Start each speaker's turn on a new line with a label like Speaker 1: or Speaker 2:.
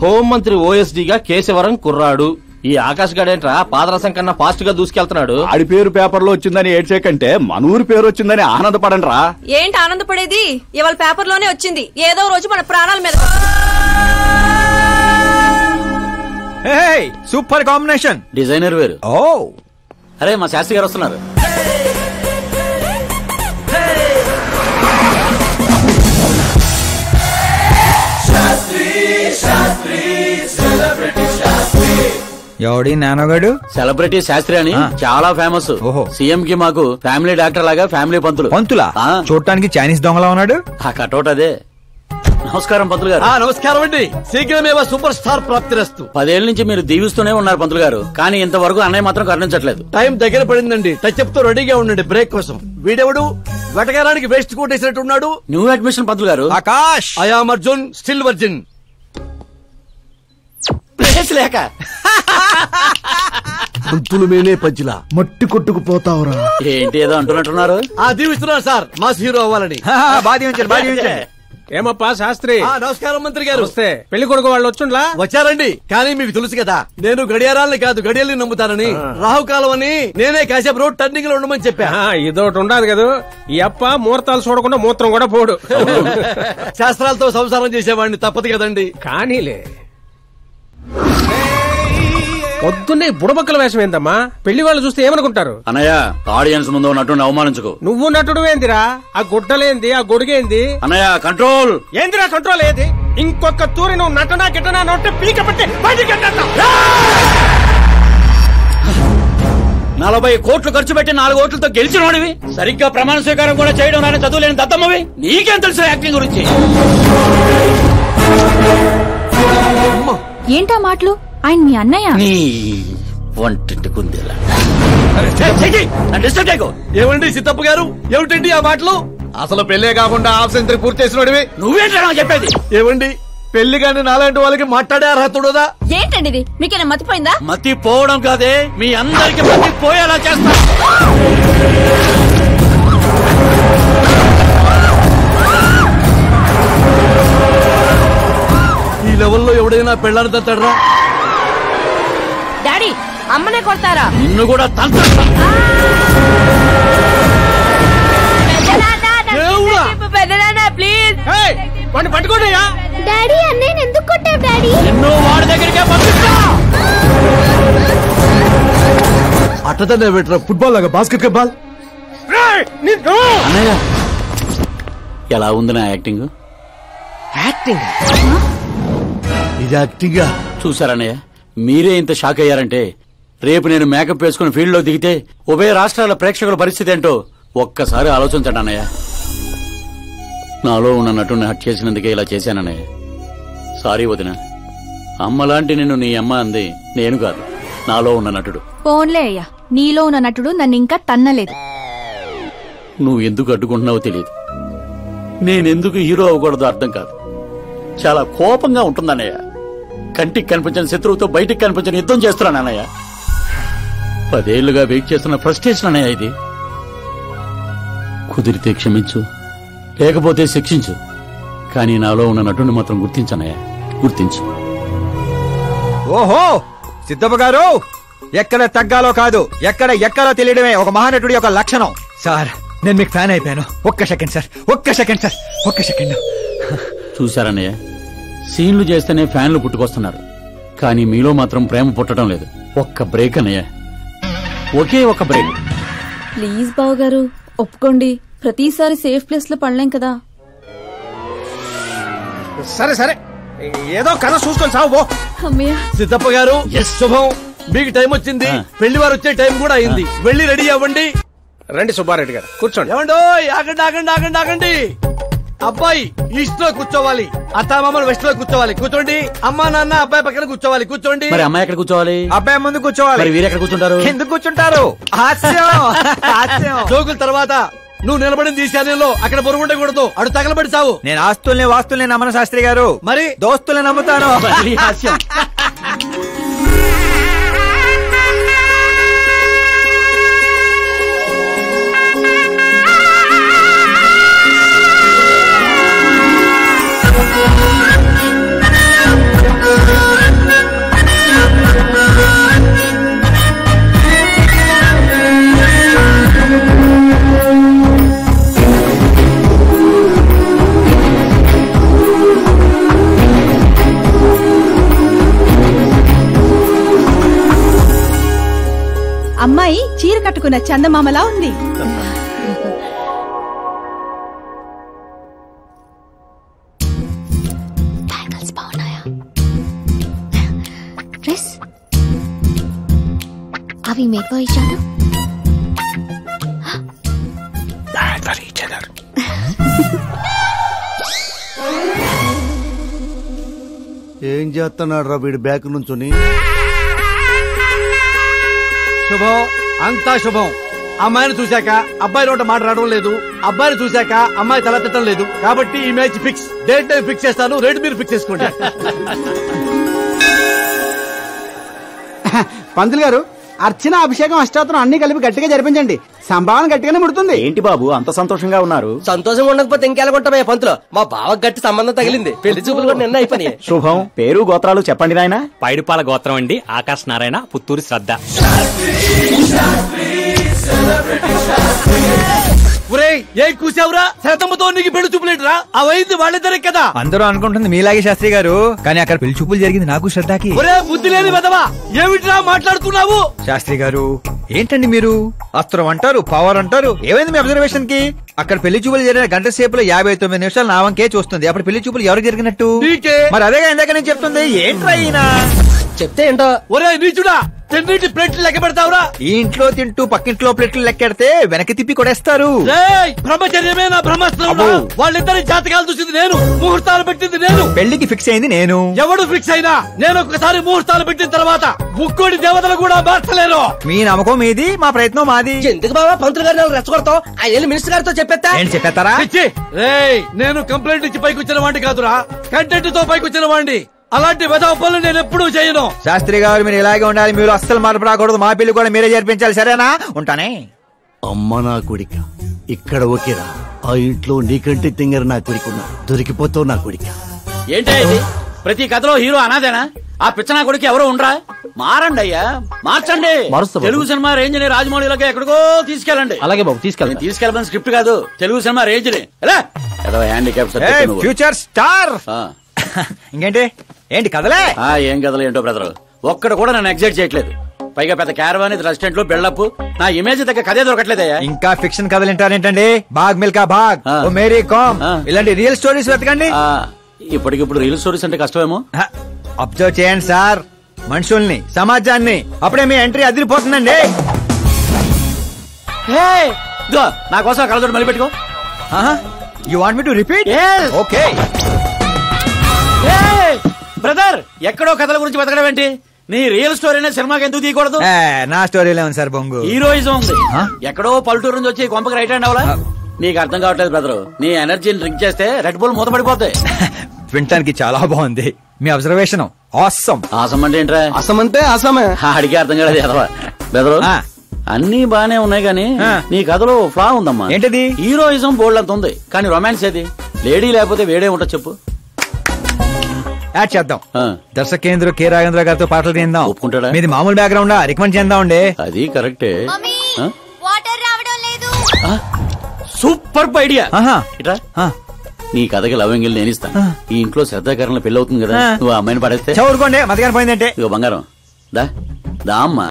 Speaker 1: హోంమంత్రి ఓఎస్డీగా కేశవరం కుర్రాడు. ఈ ఆకాష్ గడేంట్రా పాదరసం కన్నా ఫాస్ట్ గా దూసుకెళ్తున్నాడు.
Speaker 2: ఆడి పేరు పేపర్ లో వచ్చిందని ఏడ్చేకంటే మన ఊరి పేరు వచ్చిందని ఆనందపడండి రా.
Speaker 3: ఏంటి ఆనందపడేది? ఇవాళ పేపర్ లోనే వచ్చింది. ఏదో రోజు మన ప్రాణాల మీద.
Speaker 4: Super combination.
Speaker 1: డిజైనర్ వేరు.
Speaker 4: ఓ
Speaker 1: అరే మా శాస్త్రి గారు వస్తున్నారు.
Speaker 4: ఎవడి నానోగాడు?
Speaker 1: సెలబ్రిటీ శాస్త్రి అని చాలా ఫేమస్. సీఎం కి మాకు ఫ్యామిలీ డాక్టర్ లాగా ఫ్యామిలీ పంతులు.
Speaker 4: పంతులా? చూడటానికి చైనీస్ దొంగలా ఉన్నాడు.
Speaker 1: ఆ కటౌట్ అదే. నమస్కారం పంతులు గారు.
Speaker 5: నమస్కారం అండి. శీఘ్రమేవో సూపర్ స్టార్ ప్రాప్తిరస్తు.
Speaker 1: 10 ఏళ్ల నుంచి మీరు దీవిస్తూనే ఉన్నారు పంతులు గారు, కానీ ఇంతవరకు అన్నయ్య మాత్రం కరుణించట్లేదు.
Speaker 5: టైం దగ్గర పడిందండి. టచ్అప్ తో రెడీగా ఉండండి బ్రేక్ కోసం. వీడెవడు వెటకారానికి వేస్ట్ కోట్ వేసినట్టు ఉన్నాడు.
Speaker 1: న్యూ అడ్మిషన్ పంతులు గారు.
Speaker 4: Akash.
Speaker 5: I'm Arjun, still virgin.
Speaker 1: Place లేక
Speaker 5: పంతులు మేనే పంచులా మట్టి కొట్టుకుపోతావురా.
Speaker 1: ఏంటి ఏదో అంటున్నట్టున్నారు?
Speaker 5: దీవిస్తున్నారు సార్ మాస్ హీరో అవ్వాలని.
Speaker 6: ఏమప్పా శాస్త్రి?
Speaker 5: నమస్కారం మంత్రి గారు.
Speaker 6: వస్తే పెళ్లి కొడుకు వాళ్ళు వచ్చుండ్లా?
Speaker 5: వచ్చారండి. కానీ మీకు తెలుసు కదా నేను గడియారాలని కాదు గడియల్ని నమ్ముతానని. రాహుకాలం అని నేనే కాసేపు రోడ్ టర్నింగ్ లో ఉండమని చెప్పా.
Speaker 6: ఇదొకటి ఉండదు కదా. ఈ అప్ప ముహూర్తాలు చూడకుండా మూత్రం కూడా పోడు.
Speaker 5: శాస్త్రాలతో సంసారం చేసేవాడిని, తప్పదు కదండి.
Speaker 6: కానీలే. పొద్దున్నే బుడబక్కల వేషం ఏందమ్మా? పెళ్లి వాళ్ళు చూస్తే ఏమనుకుంటారు?
Speaker 1: అన్నయ్య ఆడియన్స్ ముందు నటుని అవమానించుకో.
Speaker 6: నువ్వు నటుడు ఏందిరా? ఆ గుడ్డలేంది, ఆ గొడుగేంది?
Speaker 1: అన్నయ్య కంట్రోల్.
Speaker 6: ఏందిరా కంట్రోల్? ఏది ఇంకొక తూరి నువ్వు నటనా గిట్టనా నొట్టే పీక పట్టి బయటికి
Speaker 1: 40 కోట్లు ఖర్చు పెట్టి 4 ఓట్లతో గెలిచిన వాడివి. సరిగ్గా ప్రమాణ స్వీకారం కూడా చేయడం నాని చదువులేని దత్తమ్మవి. నీకేం తెలుసు యాక్టింగ్ గురించి?
Speaker 7: ఏంటా మాటలు? ఆయన మీ అన్నయ్య.
Speaker 1: నీ వంటింటి కుందేలా.
Speaker 5: ఏమండి సిద్ధప్ప గారు, ఏమిటండి ఆ మాటలు?
Speaker 4: అసలు పెళ్లే కాకుండా హాఫ్ సెంచరీ పూర్తి చేసినోడివి
Speaker 1: నువ్వేంటా చెప్పేది?
Speaker 5: ఏమండి పెళ్లి కానీ నాలాంటి వాళ్ళకి మాట్లాడే అర్హత ఉండదా?
Speaker 3: ఏంటండి ఇది? మీకేనా మతిపోయిందా?
Speaker 1: మతి పోవడం కాదే, మీ అందరికి మతి పోయేలా చేస్తా.
Speaker 5: ఈ లెవెల్లో ఎవడైనా పెళ్ళాన్ని తంతాడరా?
Speaker 3: డాడీ అమ్మనే కొడతారా?
Speaker 1: నిన్ను కూడా తంతా.
Speaker 3: ప్లీజ్
Speaker 6: పట్టుకోండియా.
Speaker 7: డాడీ అన్నయ్య ఎందుకు కొట్టావు డాడీ?
Speaker 1: నిన్ను వాడి దగ్గరికే పంపిస్తా.
Speaker 5: అట్టతనే పెట్టరా ఫుట్బాల్ లాగా బాస్కెట్ బాల్.
Speaker 1: అన్నయ్య ఎలా ఉంది నా యాక్టింగ్?
Speaker 5: ఇది యాక్టింగా?
Speaker 1: చూసారన్నయ్య, మీరే ఇంత షాక్ అయ్యారంటే రేపు నేను మేకప్ వేసుకుని ఫీల్డ్ లో దిగితే ఉభయ రాష్ట్రాల ప్రేక్షకుల పరిస్థితి ఏంటో ఒక్కసారి ఆలోచించండి అన్నయ్య. నాలో ఉన్న నటుని హట్ చేసినందుకే ఇలా చేశానన్నయ్య. సారీ వదిన. అమ్మలాంటి నిన్ను నీ అమ్మ అంది నేను కాదు, నాలో ఉన్న నటుడు.
Speaker 7: పోన్లే అయ్యా, నీలో ఉన్న నటుడు నన్ను ఇంకా తన్నలేదు.
Speaker 1: నువ్వు ఎందుకు అడ్డుకుంటున్నావో తెలియదు. నేనెందుకు హీరో అవ్వకూడదో అర్థం కాదు. చాలా కోపంగా ఉంటుందన్నయ్య. కంటికి కనిపించిన శత్రువుతో బయటికి కనిపించిన యుద్ధం చేస్తున్నాను అన్నయ్య. 10 ఏళ్లుగా వెయిట్ చేస్తున్న ఫ్రస్ట్రేషన్ అన్నయ్య ఇది. కుదిరితే క్షమించు, లేకపోతే శిక్షించు, కానీ నాలో ఉన్న నటుని మాత్రం గుర్తించనయ్యా, గుర్తించు.
Speaker 4: ఓహో సిద్ధప్ప గారు, ఎక్కడ తగ్గాలో కాదు ఎక్కడ ఎక్కడో తెలియడమే ఒక మహానటుడి యొక్క లక్షణం. సార్ నేను మీకు ఫ్యాన్ అయిపోయాను. ఒక్క సెకండ్ సార్, ఒక్క సెకండ్ సార్, ఒక్క సెకండ్.
Speaker 1: చూశారన్నయ్య, సీన్లు చేస్తేనే ఫ్యాన్లు పుట్టుకొస్తున్నారు, కానీ మీలో మాత్రం ప్రేమ పుట్టడం లేదు. ఒక్క బ్రేక్ అన్నయ్య, ఒకే ఒక బ్రేక్.
Speaker 7: ప్లీజ్ బావు గారు ఒప్పుకోండి. ప్రతిసారి సేఫ్ ప్లేస్ లో పడలేం కదా.
Speaker 6: సరే సరే, ఏదో కథ చూసుకొని సాగు.
Speaker 5: సిద్ధప్ప గారు శుభం, మీకు టైం వచ్చింది. పెళ్లి వారు వచ్చే టైం కూడా అయింది. వెళ్ళి రెడీ అవ్వండి.
Speaker 6: రండి సుబ్బారెడ్డి గారు, కూర్చోండి.
Speaker 5: ఏమండో, ఆగండి ఆగండి ఆగండి ఆగండి. అబ్బాయి ఈస్ట్ లో కూర్చోవాలి, అత్తామామలు వెస్ట్ లో కూర్చోవాలి. కూర్చోండి. అమ్మా నాన్న అబ్బాయి పక్కన కూర్చోవాలి. కూర్చోండి.
Speaker 1: మరి అమ్మాయి ఎక్కడ కూర్చోవాలి?
Speaker 4: అబ్బాయి ముందు కూర్చోవాలి.
Speaker 1: మరి వీరు ఎక్కడ కూర్చుంటారు?
Speaker 4: ఎందుకు కూర్చుంటారు?
Speaker 5: జోకుల తర్వాత నువ్వు నిలబడింది ఈ శానంలో, అక్కడ బరువు ఉండకూడదు. అడు తగలబడి సావు.
Speaker 4: నేను ఆస్తుల్ని వాస్తుల్ని నమ్మను శాస్త్రి గారు,
Speaker 5: మరి
Speaker 4: దోస్తుల్ని నమ్ముతాను.
Speaker 1: హాస్యం.
Speaker 8: అమ్మాయి చీర కట్టుకున్న చందమామలా ఉంది.
Speaker 9: అవి మేడ్ ఫర్ ఈచ్ అదర్.
Speaker 5: ఏం చేస్తున్నాడు రా వీడి బ్యాక్ నుంచుని?
Speaker 6: శుభం, అంతా శుభం. అమ్మాయిని చూశాక అబ్బాయి నోట మాట్లాడడం లేదు, అబ్బాయిని చూశాక అమ్మాయి తల తిట్టడం లేదు. కాబట్టి ఈ మ్యాచ్ ఫిక్స్. డేట్ నేను ఫిక్స్ చేస్తాను, రేట్ మీరు ఫిక్స్ చేసుకోండి.
Speaker 10: పంతులు గారు, అర్చన, అభిషేకం, అష్టాత్రం అన్ని కలిపి గట్టిగా జరిపించండి. సంభావన గట్టిగానే ముడుతుంది.
Speaker 2: ఏంటి బాబు అంత సంతోషంగా ఉన్నారు?
Speaker 11: సంతోషంగా ఉండకపోతే ఇంకెలాగుంటామయ్యా పంతులు. మా బావ గట్టి సంబంధం తగిలింది. పెళ్లి చూపులు కూడా నిన్న అయిపోయి.
Speaker 2: శుభం. పేరు గోత్రాలు చెప్పండి నాయన.
Speaker 12: పైడిపాల గోత్రం అండి. ఆకాశ్ నారాయణ, పుత్తూరు శ్రద్ధ.
Speaker 5: ఏం కూసావురా? శతమ్మతో నీకు పెళ్లి చూపులేట్రా? అవైంది వాళ్ళిద్దరే కదా.
Speaker 4: అందరూ అనుకుంటుంది మీలాగే శాస్త్రి గారు, కానీ అక్కడ పెళ్లి చూపులు జరిగింది నాకు శ్రద్ధకి.
Speaker 5: ఒరే బుద్ధి లేని వెదవా, ఏమిట్రా మాట్లాడుతున్నావు?
Speaker 4: శాస్త్రి గారు ఏంటండి మీరు? అస్త్రం అంటారు, పవర్ అంటారు. ఏమైంది మీ అబ్జర్వేషన్ కి? అక్కడ పెళ్లి చూపులు జరిగిన గంట సేపులో 59 నిమిషాలు నా వంకే చూస్తుంది. అప్పుడు పెళ్లి చూపులు ఎవరు జరిగినట్టు? మరి అదేగా ఇందాక నేను చెప్తుంది. ఏంట్రా ఈయన
Speaker 11: చెప్తే ఏంటో.
Speaker 5: ఒరే నీచుడా, తిన్నింటి ప్లేట్లు లెక్క పెడతావురా?
Speaker 4: ఈ ఇంట్లో తింటూ పక్కింట్లో ప్లేట్లు లెక్కెడితే వెనక్కి తిప్పి కొడేస్తారు.
Speaker 5: బ్రహ్మచర్యమే నా బ్రహ్మాస్త్రం. వాళ్ళిద్దరి జాతకాలు చూసింది నేను, ముహూర్తాలు పెట్టింది నేను,
Speaker 4: పెళ్లికి ఫిక్స్ అయింది నేను.
Speaker 5: ఎవడు ఫిక్స్ అయినా నేను ఒక్కసారి ముహూర్తాలు పెట్టిన తర్వాత ముక్కోడి దేవతలు కూడా మార్చలేరు.
Speaker 4: మీ నమ్మకం మీది, మా ప్రయత్నం మాది.
Speaker 11: ఎందుకు బాబా పంతులు గారిని రెచ్చగొడతావు? ఆయన మినిస్టర్ గారితో చెప్పేస్తా.
Speaker 4: ఏంటి చెప్పేస్తారా?
Speaker 5: నేను కంప్లైంట్ ఇచ్చి పైకి వచ్చిన వాడిని కాదురా, కంటెంట్ తో పైకి వచ్చిన వాడిని. అలాంటి వెధవ పనులు నేను ఎప్పుడూ చేయను.
Speaker 4: శాస్త్రి గారు మీరు ఇలాగే ఉండాలి. మీరు అస్సలు మార్పు రాకూడదు. మా పెళ్లి కూడా మీరే జరిపించాలి, సరేనా? ఉంటానే.
Speaker 5: అమ్మ నా కొడిక, ఇక్కడ ఓకేరా. ఆ ఇంట్లో నీకంటే తింగర నా కొడుకున్నా, దొరికిపోతావు నా కొడిక.
Speaker 1: ఏంటే ఇది? ప్రతి కథలో హీరో అనాదేనా? ఆ పిచ్చనా కొడుకు ఎవరో ఉండరా? మారండి అయ్యా, మార్చండి. తెలుగు సినిమా రేంజ్ ని రాజమౌళిలోకి ఎక్కడికో తీసుకెళ్ళండి.
Speaker 2: అలాగే బాబు,
Speaker 1: తీసుకెళ్ళమని స్క్రిప్ట్ కాదు, తెలుగు సినిమా రేంజ్ ని. Handicap
Speaker 4: future star. ఇంకేంటి? ఏంటి కథలే?
Speaker 1: ఏం కథలు ఏంటో బ్రదర్, ఒక్కడ కూడా నన్ను ఎగ్జైట్ చేయట్లేదు. పైగా పెద్ద క్యారవాన్, రెస్టారెంట్ లో బిల్డప్, నా ఇమేజ్ దగ్గర కథే దొరకట్లేదయ్యా.
Speaker 4: ఇంకా ఫిక్షన్ కథలు వింటారేంటండి? బాగ్ మిల్కా బాగ్, ఓ మేరీ కామ్, ఇలాంటి రియల్ స్టోరీస్ వెతకండి.
Speaker 1: ఇప్పటికిప్పుడు రియల్ స్టోరీస్ అంటే కష్టమేమో.
Speaker 4: అబ్జర్వ్ చేయండి సార్ మనుషుల్ని, సమాజాన్ని. అప్పుడే మీ ఎంట్రీ అదిరిపోతుందండి.
Speaker 1: నా కోసం కలదోడు మళ్ళీ పెట్టుకో.
Speaker 4: You want me to repeat? Okay.
Speaker 1: Brother, ఎక్కడో కథల గురించి బతకడం ఏంటి? నీ రియల్ స్టోరీనే సినిమాకి ఎందుకు తీయకూడదు?
Speaker 4: నా స్టోరీలో ఉంది సార్ బొంగు.
Speaker 1: హీరోయిజం ఉంది. ఎక్కడో పల్లెటూరు నుంచి వచ్చి కొంపకి రైట్ హ్యాండ్ అవలా? నీకు అర్థం కావట్లేదు బ్రదర్. నీ ఎనర్జీని డ్రింక్ చేస్తే రెడ్ బుల్ మూతపడిపోతాయి.
Speaker 4: వినటానికి చాలా బాగుంది మీ అబ్జర్వేషన్. ఆసమ్.
Speaker 1: ఆసమ్ అంటే ఏంట్రా?
Speaker 10: అసం అంటే అసమే.
Speaker 1: అడిగే అర్థం కాలేదు ఎదవా. బెదరు అన్ని బానే ఉన్నాయి గానీ నీ కథలో ఫ్లా ఉందమ్మా.
Speaker 4: ఏంటది?
Speaker 1: హీరోయిజం బోల్డ్ అంత ఉంది, కానీ రొమాన్స్ ఏది? లేడీ లేకపోతే వేడే ఉంటా చెప్పు.
Speaker 4: యాడ్ చేద్దాం. దర్శకేంద్ర కె రాఘవేంద్ర గారితో పాటలు తీద్దాం.
Speaker 1: ఒప్పుకుంటాడా?
Speaker 4: మీది మామూలు బ్యాక్గ్రౌండ్, రికమెండ్ చేద్దాం అండి.
Speaker 1: అది కరెక్టే. Super idea. ఇట్రా, నీ కథకి లవ్ ఎంగిల్ నేను ఇస్తాను. ఈ ఇంట్లో శ్రద్ధాకరణ పెళ్లి అవుతుంది కదా, నువ్వు ఆ అమ్మాయిని పడేస్తే
Speaker 4: చదువుకోండి. మతగాని పోయిందంటే
Speaker 1: ఇగో బంగారం, దా అమ్మా.